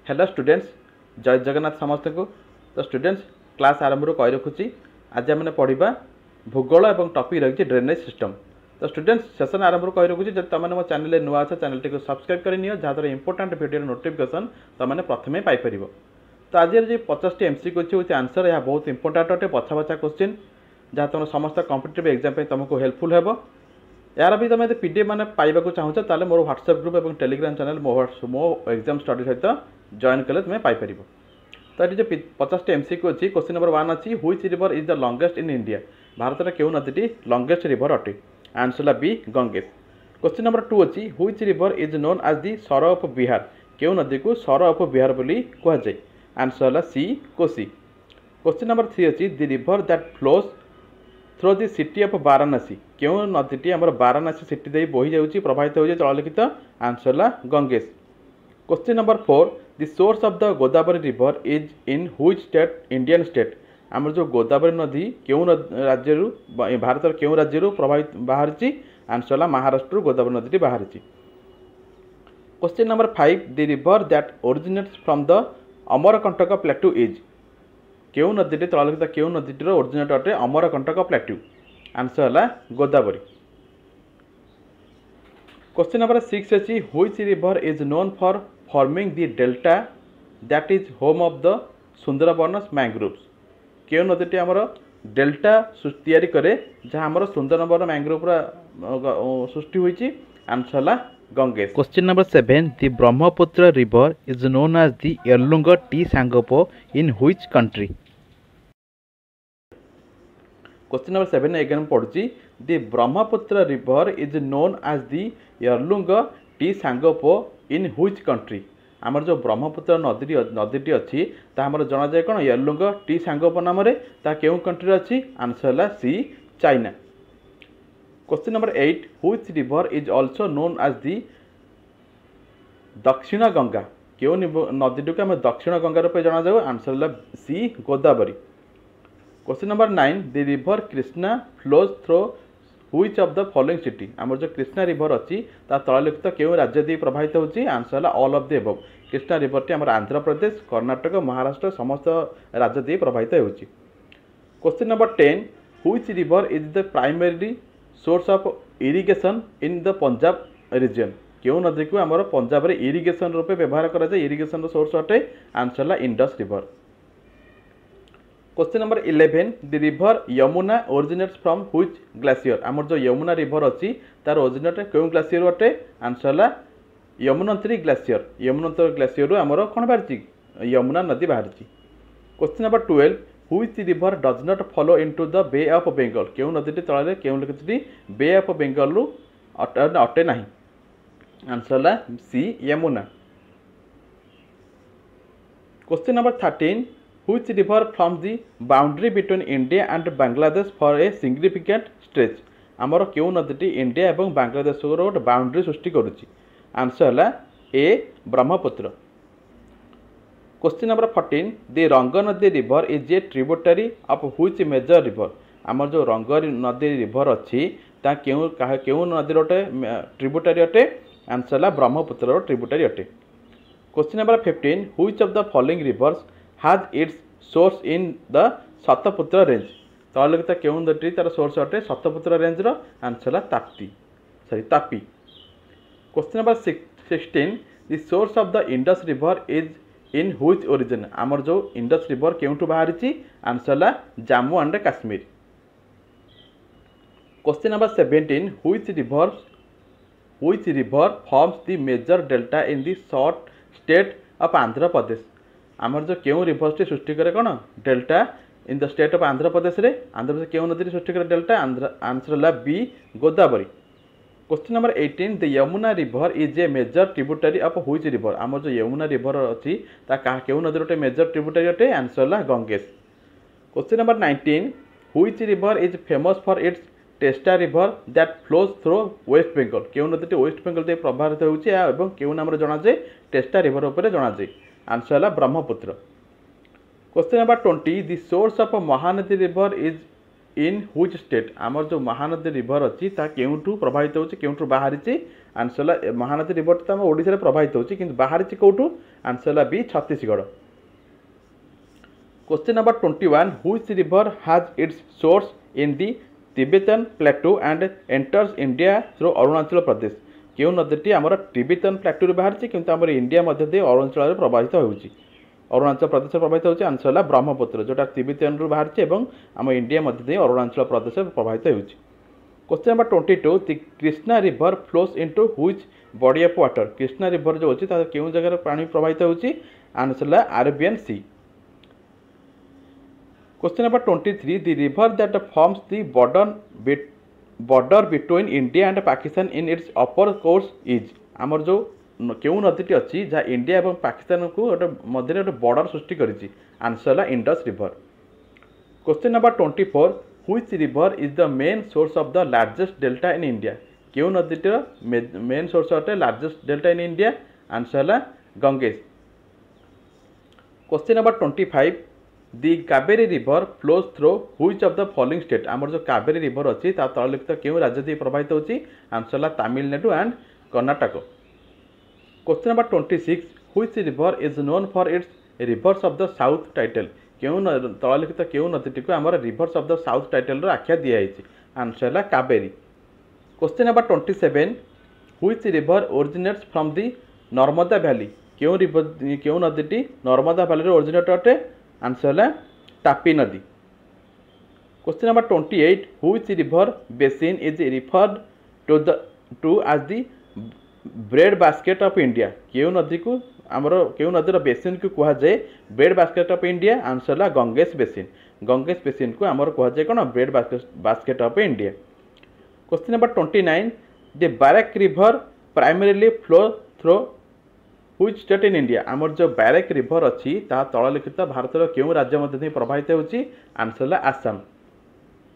Hello students, जय जगन्नाथ समस्त को। तो स्टूडेंट्स क्लास आरंभ कही रखुची। आज आम पढ़ा भूगोल और टॉपिक रही ड्रेनेज सिस्टम। तो स्टूडेंट्स सेशन आरंभ कही रखुची, जब तुम मो चैनल नुआ अच्छे चैनल टी सब्सक्राइब कर जहाँद्वारा इंपोर्टाट वीडियो नोटिफिकेशन तुमने प्रथम पाइपर। तो आज जो 50 एमसीक्यू अच्छी आंसर यह बहुत इंपोर्टाट अटे, बछा बछा क्वेश्चन जहाँ तुम समस्त कॉम्पिटिटिव एग्जाम तुमको हेल्पफुल हे। यार भी तुम पीडीएफ मैंने पाइबा चाहूँ ताले मोर व्हाट्सएप ग्रुप और टेलीग्राम चैनल मो एग्जाम स्टडी सहित जॉइन कले तुम्हें पाइपर। तो ये जो 50 एमसीक्यू अच्छी क्वेश्चन नंबर 1 अच्छी, which river is the longest in India. भारत में क्यों नदी लॉन्गेस्ट रिवर अटे? Answer B Ganges. Question number 2 अच्छी, which river is known as the sorrow of Bihar. क्यों नदी को सर ऑफ बिहार बोली कहुए? Answer C Kosi. Question number 3 अच्छी, the river that flows through the city of Varanasi. क्यों नदी आम वाराणसी सिटी दे बोही जाऊँगी प्रभावित हो जललिखित? Answer Ganges. Question number 4, the source of the Godavari river is in which state Indian state. आम जो गोदावरी नदी क्यों राज्य भारत क्यों राज्य प्रभावित बाहरी? आंसर महाराष्ट्र गोदावरी नदी बाहरी। Question number 5, the river that originates from the Amarkantak plateau is. क्यों नदी तललिखित क्यों नदी ओरिजिनेट अटे? अमरकंटक प्लेट्यू। आंसर है गोदावरी। क्वेश्चन नंबर 6 अच्छी, which river is known for forming the delta that is home of the Sundarbans mangroves. क्यों नदी आमर डेल्टा तैयारी करे जहाँ आमर सुंदरबन मैंग्रोव सृष्टि होती? आंसर है Ganges. Question number 7, the Brahmaputra river is known as the Yarlung Tsangpo in which country. Question number 7 exam पढ़ुची, the Brahmaputra river is known as the Yarlung Tsangpo in which country. आमर जो ब्रह्मपुत्र नदी अच्छी तामर जना जाए कौन? यरलुंग टी सांगपो नाम क्यों कंट्री अच्छी? आंसर है C China. Question number 8, which river is also known as the Dakshin Ganga. क्यों नदी को आम दक्षिण गंगा रूप जना जाए? आंसर है C Godavari. Question number 9, the river Krishna flows through which of the following city. आमर जो कृष्णा रिवर अच्छी तललिखित क्यों राज्य दे प्रभावित होती? आंसर है all of the above. Krishna river टी आमर आंध्र प्रदेश, कर्णाटक, महाराष्ट्र समस्त राज्य दे प्रभावित होती। Question number 10, which river is the primary source of irrigation in the Punjab region. क्यों नदी को आमर पंजाब में इरिगेशन रूप व्यवहार कराए? इरिगेशन सोर्स अटे? आंसर है Indus river. Question number 11, the river Yamuna originates from which glacier. आमर जो यमुना रिवर अच्छी तार ओरिजिनेट क्यों ग्लेशियर अटे? आंसर है यमुनोत्री ग्लेशियर। यमुनोत्री ग्लेशियर आमर कौन बाहरी? यमुना नदी बाहरी। Question number 12, which river does not follow into the bay of Bengal. क्यों नदी तल क्यों लिखित बे ऑफ बेंगल अटे ना? आंसर है C Yamuna. Question number 13, which river from the boundary between India and Bangladesh for a significant stretch. आमर क्यों नदी इंडिया और बांग्लादेश गोटे बाउंड्री सृष्टि करुच्ची? आंसर है ए ब्रह्मपुत्र। क्वेश्चन नंबर 14, द रंग नदी river is a tributary of which major river. आमर जो रंग नदी रिवर अच्छी क्यों नदी अटे ट्रिब्यूटरी अटे? आंसर है ब्रह्मपुत्र ट्रिब्यूटरी अटे। Question number 15, which of the following rivers has its source in the Satpura range. तललिखित क्यों नदी तार सोर्स अटे? सतपुत्र रेंज रो? आंसर है Tapi. Question number 16, the source of the Indus river is in which origin. आमर जो इंडस रिवर क्योंठू बाहरी? आंसर है Jammu and Kashmir. Question number 17, which river forms the major delta in the short state of Andhra Pradesh. आमर जो क्यों रिवर टी सृष्टि करे कौन? Delta in the state of Andhra Pradesh रे। आंध्र प्रदेश क्यों नदी सृष्टि करे डेल्टा? आंसर है B Godavari. Question number 18, the Yamuna river is a major tributary of which river. आमर जो यमुना रिवर अच्छी क्यों नदी गोटे मेजर ट्रिब्यूटरी अटे? आंसर है Ganges. Question number 19, which river is famous for its Teesta river that flows through West Bengal. क्यों नदी वेस्ट बेंगल दे प्रभावित होती है क्यों नाम जना जाए? टेस्टा रिवर उपर जना जाए? आंसर है Brahmaputra. Question number 20, the source of Mahanadi river is in which state. आमर जो महानदी रिवर अच्छी क्योंठू प्रभावित होची? क्योंठू बाहरी? आंसर है महानदी रिवर तो आम ओडिशा रे प्रभावित होची, किंतु बाहरी कौटू? आंसर है B Chhattisgarh. Question number 21 which river has its source in the Tibetan plateau and enters India through Arunachal Pradesh. क्यों नदी आमर तिब्बतन प्लेटू बाहरी किंतु आम इंडिया मध्य दे अरुणाचल प्रवाहित होउची, अरुणाचल प्रदेश प्रभावित होउची। आंसर है ब्रह्मपुत्र जोटा तिब्बतन रु बाहरी एवं आम इंडिया मध्य दे अरुणाचल प्रदेश प्रभावित होउची। Question number 22 the Krishna river flows into which body of water. Krishna river जो अच्छी क्यों जगह पानी प्रभावित होउची, आंसर है Arabian sea. Question number 23 the river that forms the border between India and Pakistan in its upper course is. आमर जो क्यों नदी अच्छी जहाँ इंडिया और पाकिस्तान को मध्य गोटे बॉर्डर सृष्टि करिछि, आंसर है Indus river. Question number 24 which river is the main source of the largest delta in India. क्यों नदीटर मेन सोर्स अटे largest delta in India, answer है Ganges. Question number 25 the Kaveri river flows through which of the following state. आमर जो Kaveri river अच्छी तलिखित क्यों राज्य दे प्रभावित होची, आंसर है Tamil Nadu and Karnataka. Question number 26 which river is known for it's reverse of the south title. क्यों तलिखित क्यों नदी को आमर reverse of the south title आख्या दिखाई, आंसर है Kaveri. Question number 27 which river originates from the Narmada valley. क्यों नदी नर्मदा वैली ओरिजिनेट अटे, आंसर है तापी नदी। Question number 28 which river basin is referred to as the bread basket of India. क्यों नदी को आमर क्यों नदीर बेसिन को कह जाए bread basket of India, answer है गंगेश बेसिन। गंगेश बेसिन को आमर कह जाए कौन bread basket of India. Question number 29 the barrack river primarily flow through which state in India. आमर जो बैरक रिवर अच्छी तलिखित भारत क्यों राज्य मध्य प्रभावित होची, आंसर है Assam.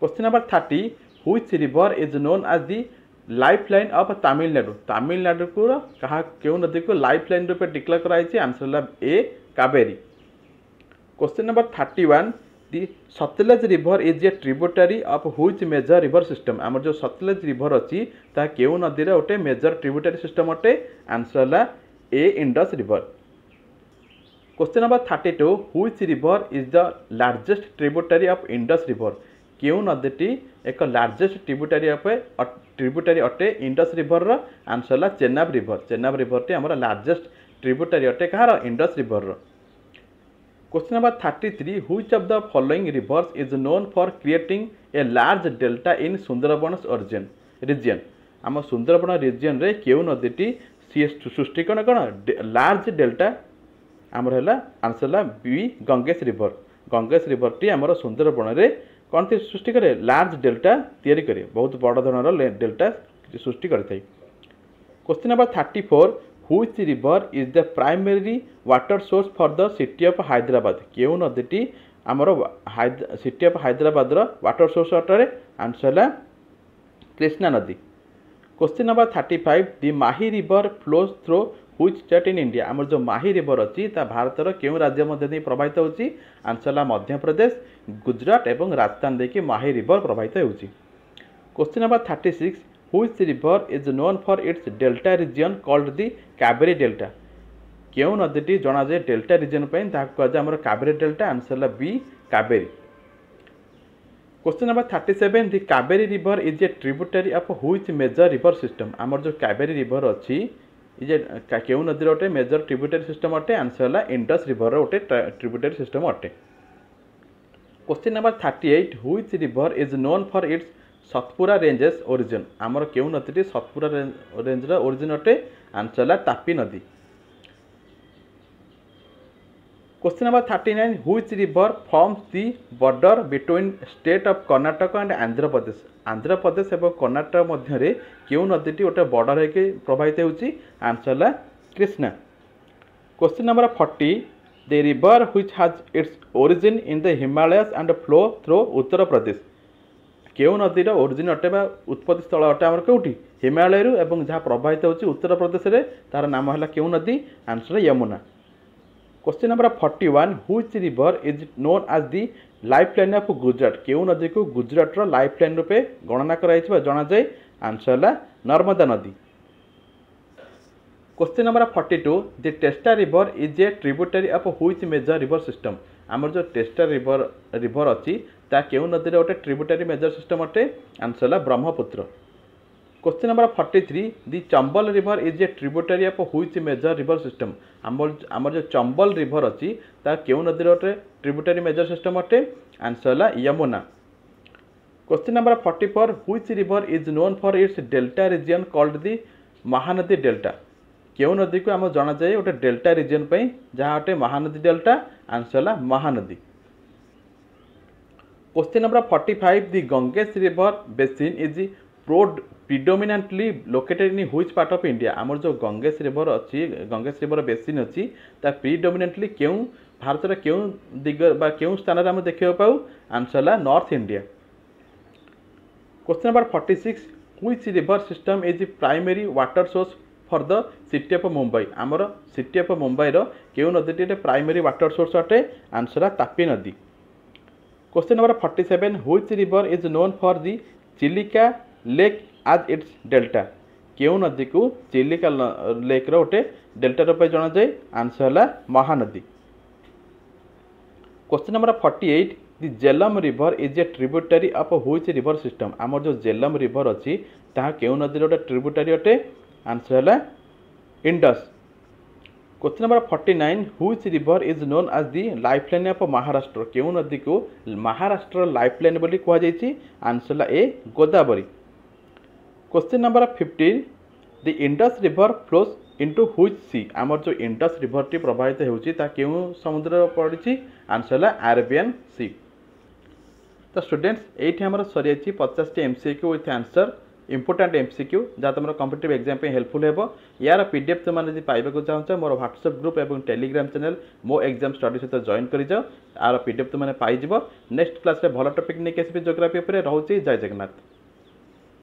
Question number 30 which river is known as the life line of Tamil Nadu. Tamil Nadu को कहा क्यों नदी को लाइफ लाइन रूप डिक्लेयर कराई, आंसर है A Kaveri. Question number 31 the Sutlej river is a tributary of which major river system. आमर जो सतलेज रिवर अच्छी क्यों नदी गोटे मेजर ट्रिब्यूटरी सिस्टम अटे, आंसर है A Indus river. Question number 32 which river is the largest tributary of Indus river. क्यों नदी एक लार्जेस्ट ट्रिब्यूटरी अटे इंडस रिवर रो, आंसर है चेनाब रिवर। चेनाब रिवर टी आमर लार्जेस्ट ट्रिब्यूटरी अटे कहार इंडस रिवर रो। Question number 33 which of the following rivers is known for creating a large delta in Sundarban region. आम सुंदरबन रीजन रे क्यों नदी सी सृष्टि कौन लार्ज डेल्टा, आमर है आंसर है b Ganges river. Ganges river टी आमर सुंदरबन रे कौन थी सृष्टि करे लार्ज डेल्टा तैयारी करे, बहुत बड़ धरणर डेल्टा सृष्टि करथाय। Question number 34 which river is the primary water source for the city of Hyderabad. क्यों नदी आमर city of Hyderabad water source अटरे, आंसर है कृष्णा नदी। Question number 35 the Mahi river flows through which state in India. आमर जो माही रिवर अच्छी भारतर क्यों राज्य मध्य प्रभावित होची, आंसर है मध्य प्रदेश, गुजरात एवं राजस्थान देखिए माही रिवर प्रभावित होची। Question number 36 which river is known for its delta region called the Kaveri delta. क्यों नदी जना जाए डेल्टा रीजन कहुए आमर कावेरी डेल्टा, आंसर है b Kaveri. Question number 37 the Kaveri river is a tributary of which major river system. आमर जो कावेरी रिवर अच्छी ये क्यों नदी गोटे मेजर ट्रिब्यूटरी सिस्टम अटे, आंसर है इंडस रिवर गोटे ट्रिब्यूटरी सिस्टम अटे। Question number 38 which river is known for its Satpura ranges origin. आमर क्यों नदी सतपुरा रेंज ओरिजिन अटे, आंसर है तापी नदी। Question number 39 which river forms the border between state of Karnataka and Andhra Pradesh. Andhra Pradesh और कर्नाटक मध्य क्यों नदी गोटे बॉर्डर होकर प्रभावित होची, आंसर है Krishna. Question number 40 the river which has its origin in the Himalayas and flow through Uttar Pradesh. क्यों नदीर ओरिजिन अटे उत्पत्ति स्थल अटे आमर कौटी हिमालय एवं जहाँ प्रभावित होची उत्तर प्रदेश रे, तार नाम है क्यों नदी, आंसर है Yamuna. Question number 41 which river is known as the life line of Gujarat. क्यों नदी को गुजरात लाइफ लाइन रूपे गणना कराई जना जाए, आंसर है नर्मदा नदी। Question number 42 the टेस्टा river is a tributary of which major river system आमर जो टेस्टा रिवर अच्छी ता केउ नदी रे गोटे ट्रिब्यूटरी मेजर सिस्टम अटे आंसर है Brahmaputra. Question number 43 the Chambal river is a tributary of which major river system आमर जो चंबल रिवर अच्छी ता केउ नदी रे गोटे ट्रिब्यूटरी मेजर सिस्टम अटे आंसर है Yamuna. Question number 44 which river is known for its delta region called the Mahanadi delta केउ नदी को आम जना जाए गोटे डेल्टा रीजन पे जहाँ गोटे महानदी डेल्टा आंसर है Mahanadi. Question number 45 the Ganges river basin is predominantly located in which part of India आमर जो गंगेस रिवर बेसिन अच्छी ता प्रिडोमिनेंटली क्यों भारत रे क्यों दिग बा क्यों स्थान रे हम देखियो पाऊ आंसर है north India. Question number 46 which river system is primary water source for the city of Mumbai आमर सिटी ऑफ मुंबई रो क्यों नदी प्राइमरी वाटर सोर्स अटे आंसर है तापी नदी। Question number 47 which river is known for the Chilika lake आज it's delta क्यों नदी को चिलिका लेक रो गोटे डेल्टा रूप जना जाए आंसर है Mahanadi. Question number 48 the Jhelum river is a tributary of which river system आमर जो जेलम रिवर अच्छी ताहा क्यों नदी गोटे ट्रिब्यूटरी अटे आंसर है Indus. Question number 49 which river is known as the lifeline of Maharashtra क्यों नदी को महाराष्ट्र लाइफलाइन बोली कहा जायछि आंसर है A Godavari. Question number 50 the Indus river flows into which sea आमर जो इंडस रिवर टी प्रवाहित होउछि ता केउ समुद्र पड़िछि आंसर है अरेबियन सी। तो स्टूडेंट्स एठी हमर सरी अछि 50 T MCQ with answer important MCQ जहाँ तुम कॉम्पिटिटिव एग्जाम पे हेल्पफुल हेबो यार पीडीएफ तुमने पाइबा चाहूँ मोर व्हाट्सएप ग्रुप और टेलीग्राम चैनल मो एग्जाम स्टडी सहित जॉइन कर जाओ यार पीडीएफ तुमने पाइब नेक्स्ट क्लास रे भल टॉपिक नहीं आसबि ज्योग्राफी पर रोचे जय जगन्नाथ।